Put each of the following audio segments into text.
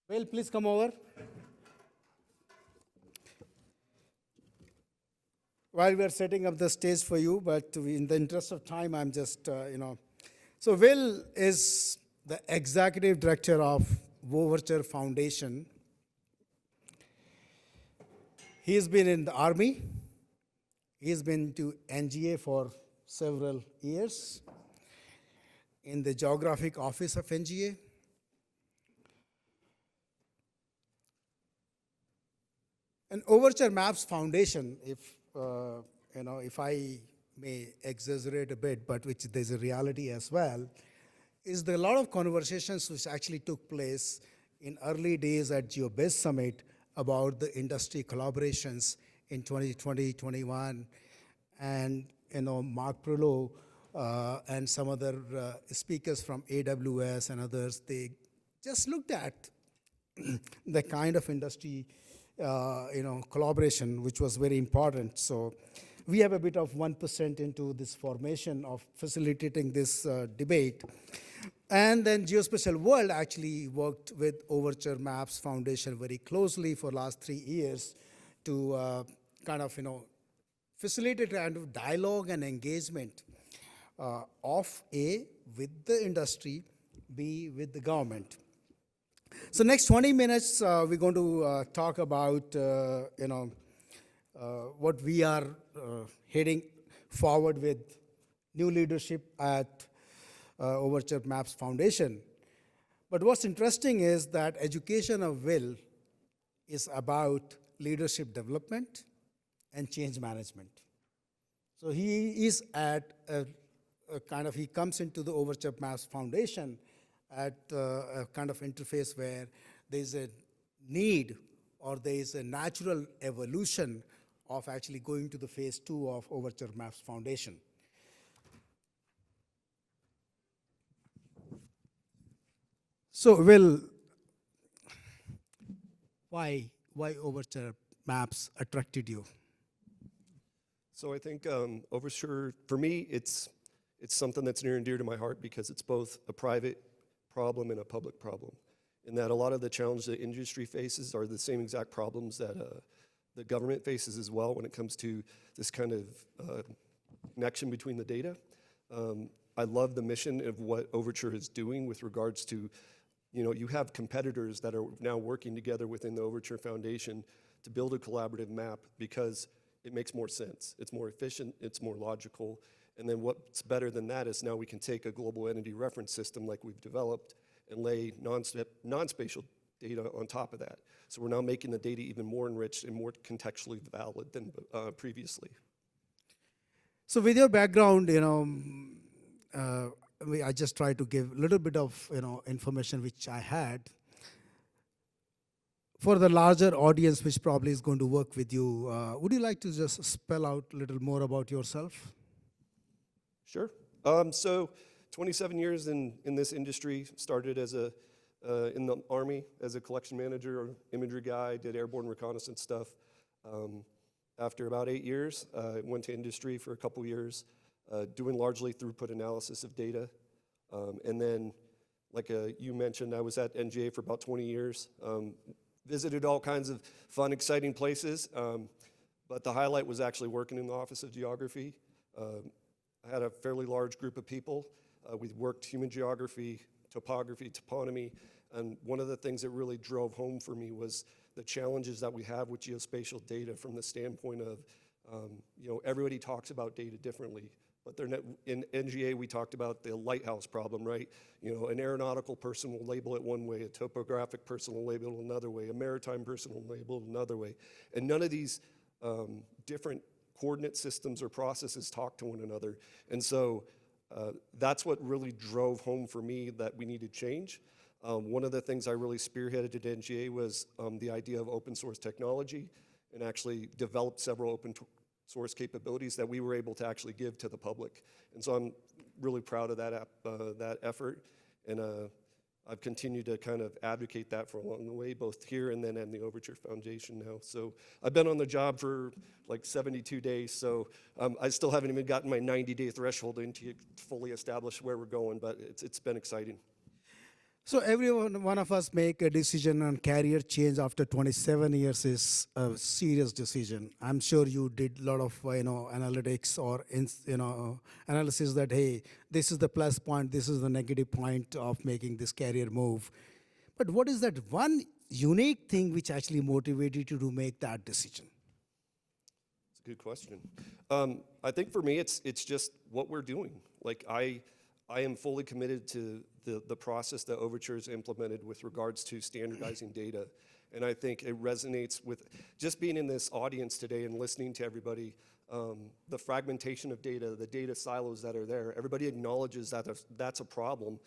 Well, please come over. While we are setting up the stage for you, but in the interest of time, I'm just, So Will is the executive director of Overture Foundation. He's been in the Army. He's been to NGA for several years in the geographic office of NGA. And Overture Maps Foundation, if I may exaggerate a bit, but which there's a reality as well, is there a lot of conversations which actually took place in early days at GeoBiz Summit about the industry collaborations in 2020, 21, and Mark Prolo and some other speakers from AWS and others, they just looked at the kind of industry collaboration, which was very important. So we have a bit of 1% into this formation of facilitating this debate. And then Geospatial World actually worked with Overture Maps Foundation very closely for last 3 years to facilitate a kind of dialogue and engagement of A, with the industry, B, with the government. So next 20 minutes, we're going to talk about, what we are heading forward with new leadership at Overture Maps Foundation. But what's interesting is that education of Will is about leadership development and change management. So he is at he comes into the Overture Maps Foundation at a kind of interface where there's a need or there is a natural evolution of actually going to the phase 2 of Overture Maps Foundation. So, Will, why Overture Maps attracted you? So I think Overture, for me, it's something that's near and dear to my heart because it's both a private problem and a public problem. In that a lot of the challenges the industry faces are the same exact problems that the government faces as well when it comes to this kind of connection between the data. I love the mission of what Overture is doing with regards to, you have competitors that are now working together within the Overture Foundation to build a collaborative map because it makes more sense. It's more efficient, it's more logical, and then what's better than that is now we can take a global entity reference system like we've developed and lay non-spatial data on top of that. So we're now making the data even more enriched and more contextually valid than previously. So with your background, I just try to give a little bit of information which I had. For the larger audience, which probably is going to work with you, would you like to just spell out a little more about yourself? Sure. So 27 years in this industry, started as in the Army as a collection manager or imagery guy, did airborne reconnaissance stuff. After about 8 years, I went to industry for a couple years, doing largely throughput analysis of data. And then, like you mentioned, I was at NGA for about 20 years. Visited all kinds of fun, exciting places, but the highlight was actually working in the Office of Geography. I had a fairly large group of people. We worked human geography, topography, toponymy, and one of the things that really drove home for me was the challenges that we have with geospatial data from the standpoint of, everybody talks about data differently. But in NGA, we talked about the lighthouse problem, right? An aeronautical person will label it one way, a topographic person will label it another way, a maritime person will label it another way. And none of these different coordinate systems or processes talk to one another. And so that's what really drove home for me that we needed change. One of the things I really spearheaded at NGA was the idea of open source technology and actually developed several open source capabilities that we were able to actually give to the public. And so I'm really proud of that effort. And I've continued to kind of advocate that for along the way, both here and then at the Overture Foundation now. So I've been on the job for like 72 days, so I still haven't even gotten my 90-day threshold in to fully establish where we're going, but it's been exciting. So every one of us make a decision on career change after 27 years is a serious decision. I'm sure you did a lot of analytics or analysis that hey, this is the plus point, this is the negative point of making this career move. But what is that one unique thing which actually motivated you to make that decision? It's a good question. I think for me, it's just what we're doing. Like I am fully committed to the process that Overture has implemented with regards to standardizing data. And I think it resonates with just being in this audience today and listening to everybody, the fragmentation of data, the data silos that are there. Everybody acknowledges that that's a problem.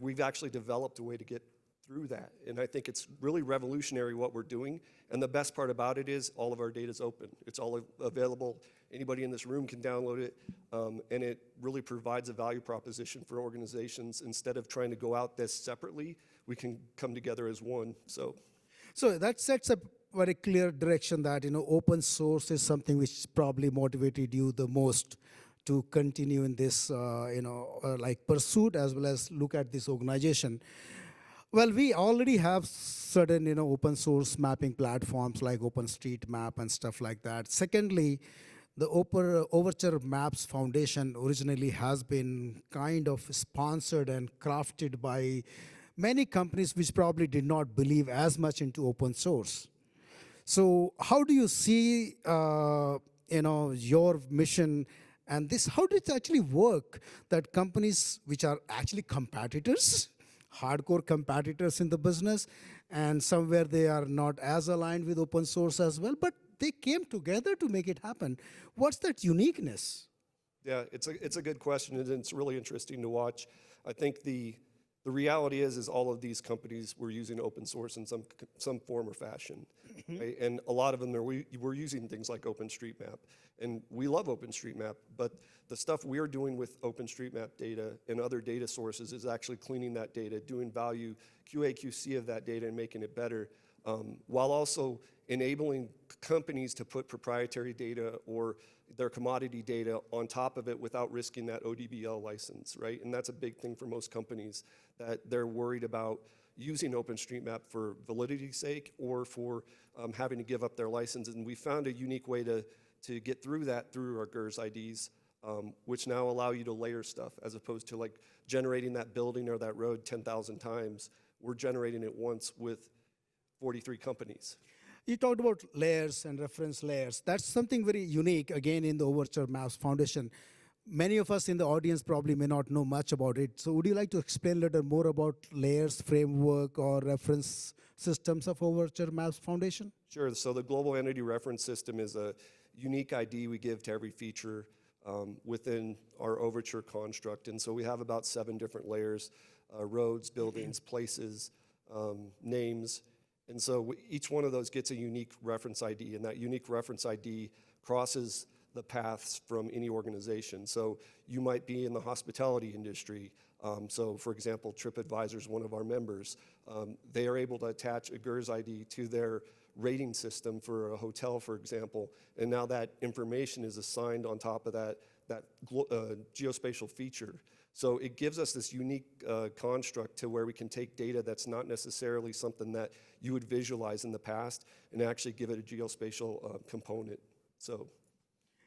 We've actually developed a way to get through that. And I think it's really revolutionary what we're doing. And the best part about it is all of our data is open. It's all available. Anybody in this room can download it. And it really provides a value proposition for organizations. Instead of trying to go out this separately, we can come together as one. So that sets up very clear direction that open source is something which probably motivated you the most to continue in this like pursuit as well as look at this organization. Well, we already have certain open source mapping platforms like OpenStreetMap and stuff like that. Secondly, the Overture Maps Foundation originally has been kind of sponsored and crafted by many companies which probably did not believe as much into open source. So how do you see your mission and this, how does it actually work that companies which are actually competitors, hardcore competitors in the business, and somewhere they are not as aligned with open source as well, but they came together to make it happen. What's that uniqueness? yeah, it's a good question, and it's really interesting to watch. I think the reality is all of these companies were using open source in some form or fashion, right? And a lot of them were using things like OpenStreetMap, and we love OpenStreetMap, but the stuff we're doing with OpenStreetMap data and other data sources is actually cleaning that data, doing value QA/QC of that data and making it better, while also enabling companies to put proprietary data or their commodity data on top of it without risking that ODBL license, right? And that's a big thing for most companies, that they're worried about using OpenStreetMap for validity's sake or for having to give up their licenses. And we found a unique way to get through that through our GeoBiz IDs, which now allow you to layer stuff as opposed to like generating that building or that road 10,000 times. We're generating it once with 43 companies. You talked about layers and reference layers. That's something very unique, again, in the Overture Maps Foundation. Many of us in the audience probably may not know much about it. So would you like to explain a little more about layers, framework, or reference systems of Overture Maps Foundation? Sure. So the Global Entity Reference System is a unique ID we give to every feature within our Overture construct. And so we have about 7 different layers, roads, buildings, places, names. And so each one of those gets a unique reference ID, and that unique reference ID crosses the paths from any organization. So you might be in the hospitality industry. So for example, TripAdvisor is one of our members. They are able to attach a GeoBiz ID to their rating system for a hotel, for example, and now that information is assigned on top of that geospatial feature. So it gives us this unique construct to where we can take data that's not necessarily something that you would visualize in the past and actually give it a geospatial component. So.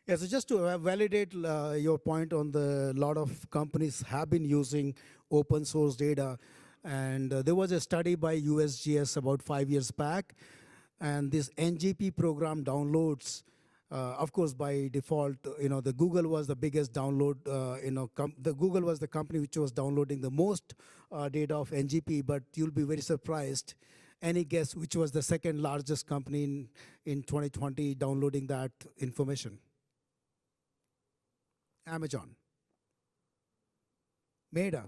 Yeah, so just to validate your point on the lot of companies have been using open source data, and there was a study by USGS about 5 years back, and this NGP program downloads, of course, by default, the Google was the biggest download, the Google was the company which was downloading the most data of NGP, but you'll be very surprised. Any guess which was the second largest company in 2020 downloading that information? Amazon. Meta.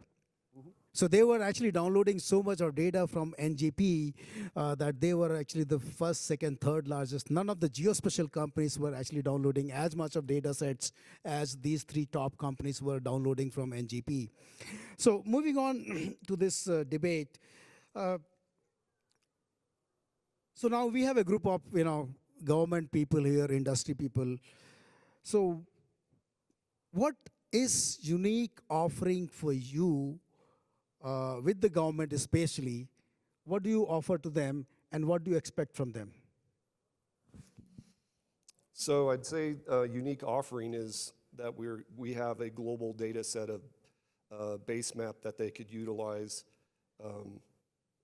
So they were actually downloading so much of data from NGP that they were actually the first, second, third largest. None of the geospatial companies were actually downloading as much of data sets as these 3 top companies were downloading from NGP. So moving on to this debate. So now we have a group of government people here, industry people. So what is unique offering for you with the government especially, what do you offer to them and what do you expect from them? So I'd say a unique offering is that we have a global data set of base map that they could utilize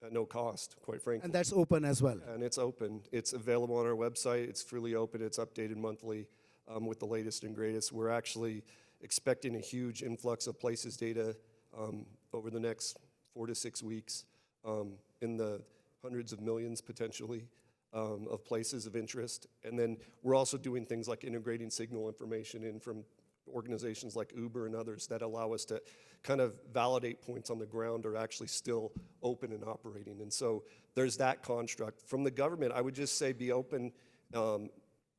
at no cost, quite frankly. And that's open as well. And it's open. It's available on our website. It's freely open. It's updated monthly with the latest and greatest. We're actually expecting a huge influx of places data over the next 4 to 6 weeks in the hundreds of millions potentially of places of interest. And then we're also doing things like integrating signal information in from organizations like Uber and others that allow us to kind of validate points on the ground are actually still open and operating. And so there's that construct. From the government, I would just say be open,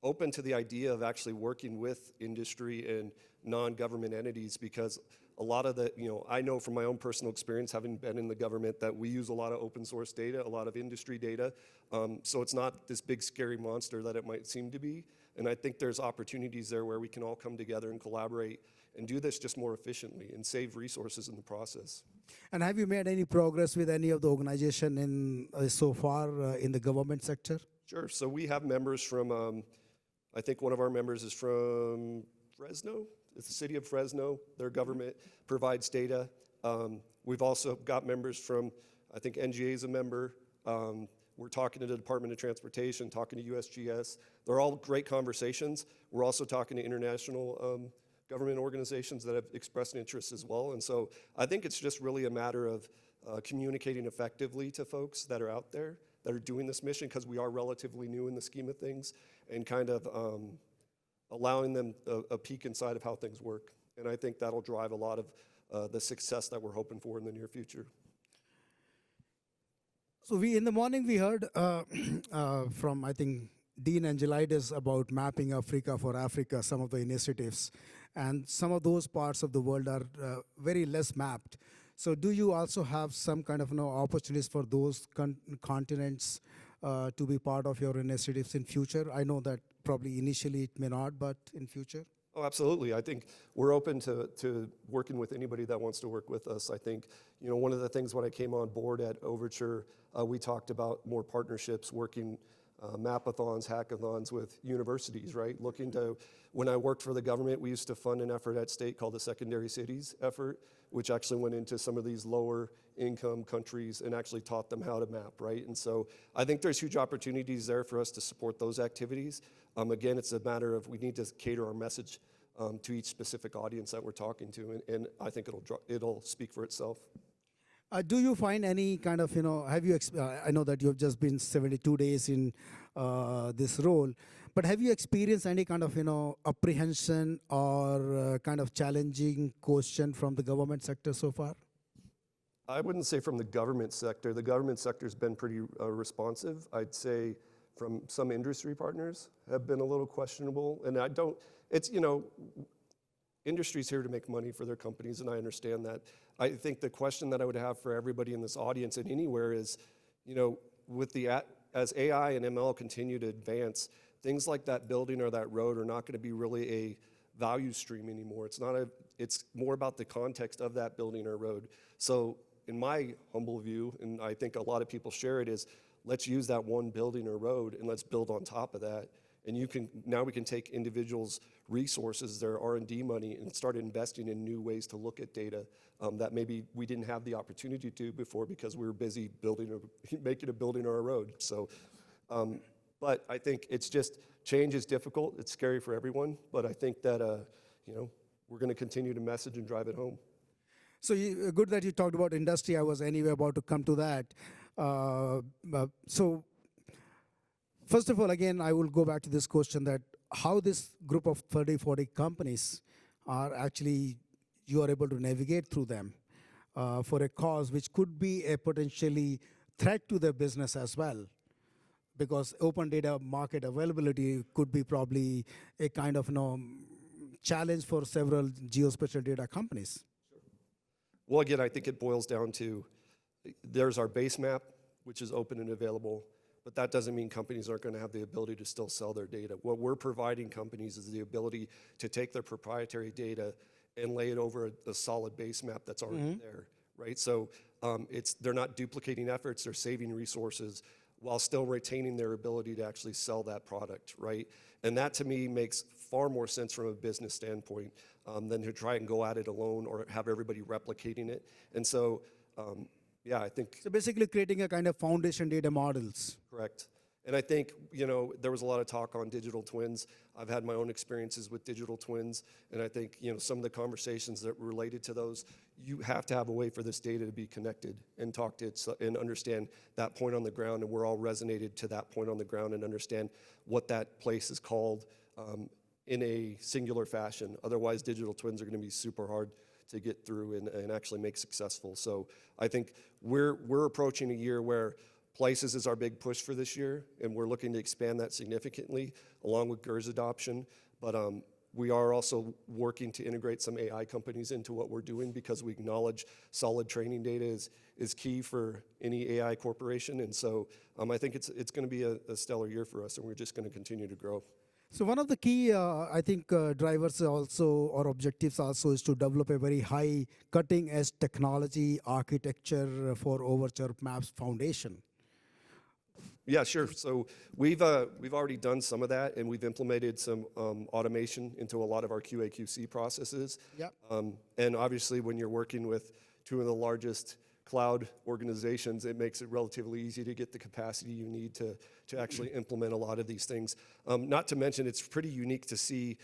open to the idea of actually working with industry and non-government entities, because a lot of the, I know from my own personal experience, having been in the government, that we use a lot of open source data, a lot of industry data. So it's not this big scary monster that it might seem to be. And I think there's opportunities there where we can all come together and collaborate and do this just more efficiently and save resources in the process. And have you made any progress with any of the organization in so far in the government sector? Sure. So we have members from, I think one of our members is from Fresno. It's the city of Fresno. Their government provides data. We've also got members from, I think NGA is a member. We're talking to the Department of Transportation, talking to USGS. They're all great conversations. We're also talking to international government organizations that have expressed an interest as well. And so I think it's just really a matter of communicating effectively to folks that are out there that are doing this mission, because we are relatively new in the scheme of things, and kind of allowing them a peek inside of how things work. And I think that'll drive a lot of the success that we're hoping for in the near future. So in the morning we heard from, I think, Dean Angelides about mapping Africa for Africa, some of the initiatives. And some of those parts of the world are very less mapped. So do you also have some kind of opportunities for those continents to be part of your initiatives in future? I know that probably initially it may not, but in future? Oh, absolutely. I think we're open to working with anybody that wants to work with us. I think, one of the things when I came on board at Overture, we talked about more partnerships, working mapathons, hackathons with universities, right? When I worked for the government, we used to fund an effort at state called the Secondary Cities effort, which actually went into some of these lower income countries and actually taught them how to map, right? And so I think there's huge opportunities there for us to support those activities. Again, it's a matter of we need to cater our message to each specific audience that we're talking to, and I think it'll speak for itself. Do you find any kind of, have you, I know that you've just been 72 days in this role, but have you experienced any kind of, apprehension or kind of challenging question from the government sector so far? I wouldn't say from the government sector. The government sector's been pretty responsive. I'd say from some industry partners have been a little questionable, and industry's here to make money for their companies, and I understand that. I think the question that I would have for everybody in this audience and anywhere is, as AI and ML continue to advance, things like that building or that road are not going to be really a value stream anymore. It's more about the context of that building or road. So in my humble view, and I think a lot of people share it, is let's use that one building or road and let's build on top of that. And now we can take individuals' resources, their R&D money, and start investing in new ways to look at data that maybe we didn't have the opportunity to do before because we were busy making a building or a road. So, but I think it's just, change is difficult. It's scary for everyone. But I think that, we're going to continue to message and drive it home. So good that you talked about industry. I was anyway about to come to that. So first of all, again, I will go back to this question that how this group of 30, 40 companies are actually, you are able to navigate through them for a cause which could be a potentially threat to their business as well. Because open data market availability could be probably a kind of challenge for several geospatial data companies. Well, again, I think it boils down to, there's our base map, which is open and available, but that doesn't mean companies aren't going to have the ability to still sell their data. What we're providing companies is the ability to take their proprietary data and lay it over a solid base map that's already there, right? So they're not duplicating efforts, they're saving resources while still retaining their ability to actually sell that product, right? And that to me makes far more sense from a business standpoint than to try and go at it alone or have everybody replicating it. And so, yeah, I think. So basically creating a kind of foundation data models. Correct. And I think, there was a lot of talk on digital twins. I've had my own experiences with digital twins, and I think, some of the conversations that related to those, you have to have a way for this data to be connected and talk to it and understand that point on the ground, and we're all resonated to that point on the ground and understand what that place is called in a singular fashion. Otherwise, digital twins are going to be super hard to get through and actually make successful. So I think we're approaching a year where Places is our big push for this year, and we're looking to expand that significantly along with GERS adoption. But we are also working to integrate some AI companies into what we're doing because we acknowledge solid training data is key for any AI corporation. And so I think it's going to be a stellar year for us, and we're just going to continue to grow. So one of the key, I think, drivers also, or objectives also, is to develop a very high cutting-edge technology architecture for Overture Maps Foundation. Yeah, sure. So we've already done some of that, and we've implemented some automation into a lot of our QA/QC processes. Yep. And obviously, when you're working with two of the largest cloud organizations, it makes it relatively easy to get the capacity you need to actually implement a lot of these things. Not to mention, it's pretty unique to see.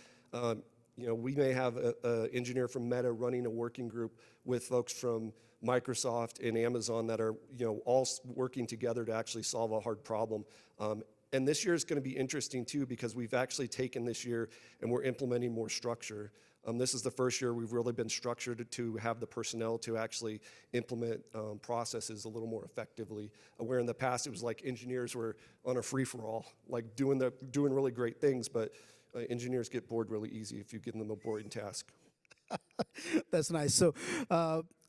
We may have an engineer from Meta running a working group with folks from Microsoft and Amazon that are all working together to actually solve a hard problem. And this year is going to be interesting too because we've actually taken this year and we're implementing more structure. This is the first year we've really been structured to have the personnel to actually implement processes a little more effectively. Where in the past it was like engineers were on a free-for-all, like doing really great things, but engineers get bored really easy if you give them a boring task. That's nice.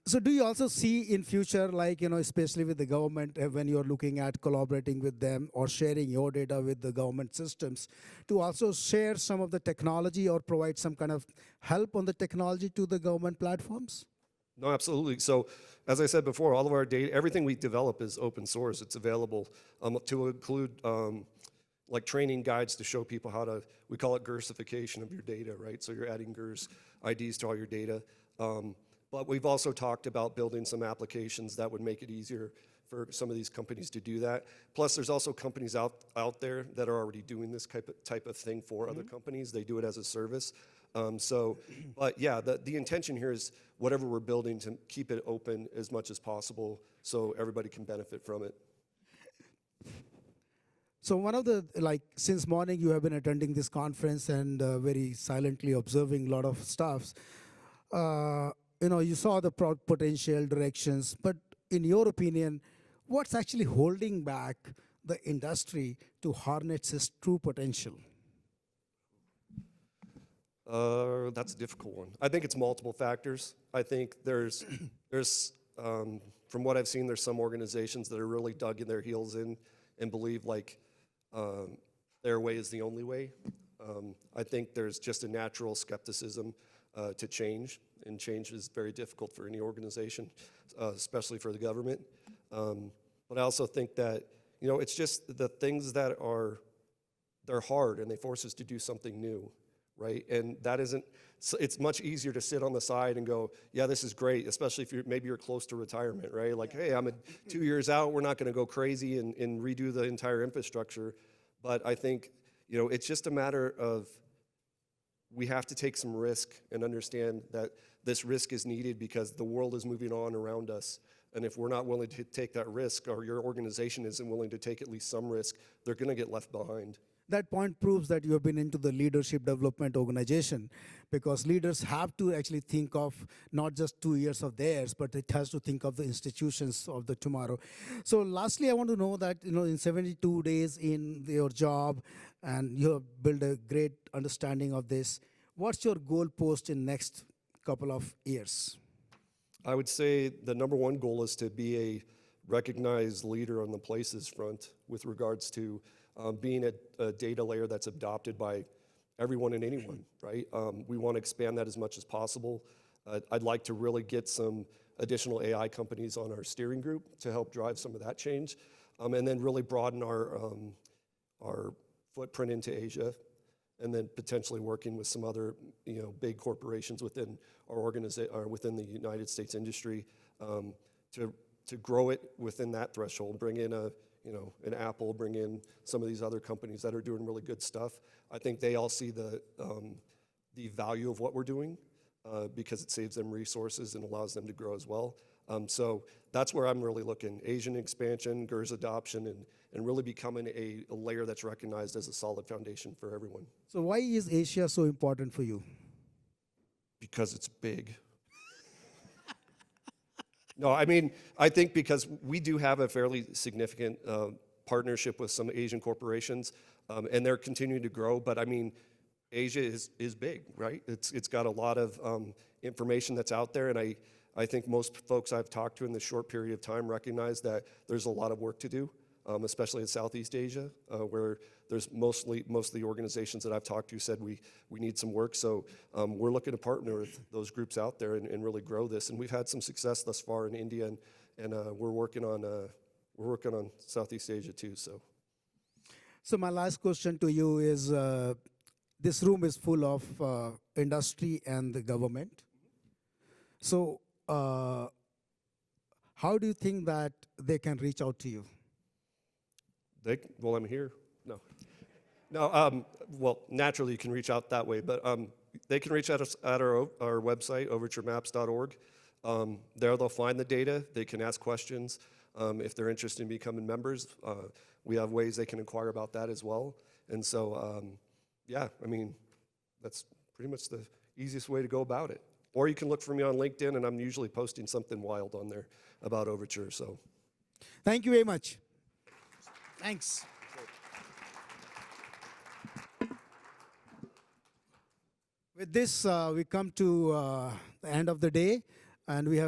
So do you also see in future, like, especially with the government, when you're looking at collaborating with them or sharing your data with the government systems, to also share some of the technology or provide some kind of help on the technology to the government platforms? No, absolutely. So as I said before, all of our data, everything we develop is open source. It's available to include like training guides to show people how to, we call it GERSification of your data, right? So you're adding GERS IDs to all your data. But we've also talked about building some applications that would make it easier for some of these companies to do that. Plus, there's also companies out there that are already doing this type of thing for other companies. They do it as a service. But yeah, the intention here is whatever we're building to keep it open as much as possible so everybody can benefit from it. So one of the, since morning you have been attending this conference and very silently observing a lot of stuff. You saw the potential directions, but in your opinion, what's actually holding back the industry to harness its true potential? That's a difficult one. I think it's multiple factors. I think there's from what I've seen, there's some organizations that are really dug in their heels in and believe their way is the only way. I think there's just a natural skepticism to change, and change is very difficult for any organization, especially for the government. But I also think that, it's just the things that they're hard and they force us to do something new, right? And that isn't, it's much easier to sit on the side and go, yeah, this is great, especially if maybe you're close to retirement, right? Like, hey, I'm 2 years out, we're not gonna go crazy and redo the entire infrastructure. But I think, it's just a matter of, we have to take some risk and understand that this risk is needed because the world is moving on around us. And if we're not willing to take that risk, or your organization isn't willing to take at least some risk, they're going to get left behind. That point proves that you have been into the leadership development organization, because leaders have to actually think of not just 2 years of theirs, but it has to think of the institutions of the tomorrow. So lastly, I want to know that, in 72 days in your job, and you have built a great understanding of this, what's your goal post in next couple of years? I would say the number one goal is to be a recognized leader on the places front with regards to being a data layer that's adopted by everyone and anyone, right? We want to expand that as much as possible. I'd like to really get some additional AI companies on our steering group to help drive some of that change, and then really broaden our footprint into Asia, and then potentially working with some other big corporations within our organization or within the United States industry to grow it within that threshold. Bring in an Apple, bring in some of these other companies that are doing really good stuff. I think they all see the value of what we're doing because it saves them resources and allows them to grow as well. So that's where I'm really looking: Asian expansion, GERS adoption, and really becoming a layer that's recognized as a solid foundation for everyone. So why is Asia so important for you? Because it's big. No, I mean, I think because we do have a fairly significant partnership with some Asian corporations, and they're continuing to grow. But I mean, Asia is big, right? It's got a lot of information that's out there, and I think most folks I've talked to in this short period of time recognize that there's a lot of work to do, especially in Southeast Asia, where there's most of the organizations that I've talked to said we need some work. So we're looking to partner with those groups out there and really grow this. And we've had some success thus far in India, and we're working on Southeast Asia too. So my last question to you is, this room is full of industry and the government. So how do you think that they can reach out to you? Well, I'm here. No. Well, naturally you can reach out that way, but they can reach out us at our website, overturemaps.org. There they'll find the data. They can ask questions. If they're interested in becoming members, we have ways they can inquire about that as well. And so, yeah, I mean, that's pretty much the easiest way to go about it. Or you can look for me on LinkedIn, and I'm usually posting something wild on there about Overture. So, thank you very much. Thanks. With this, we come to the end of the day, and we have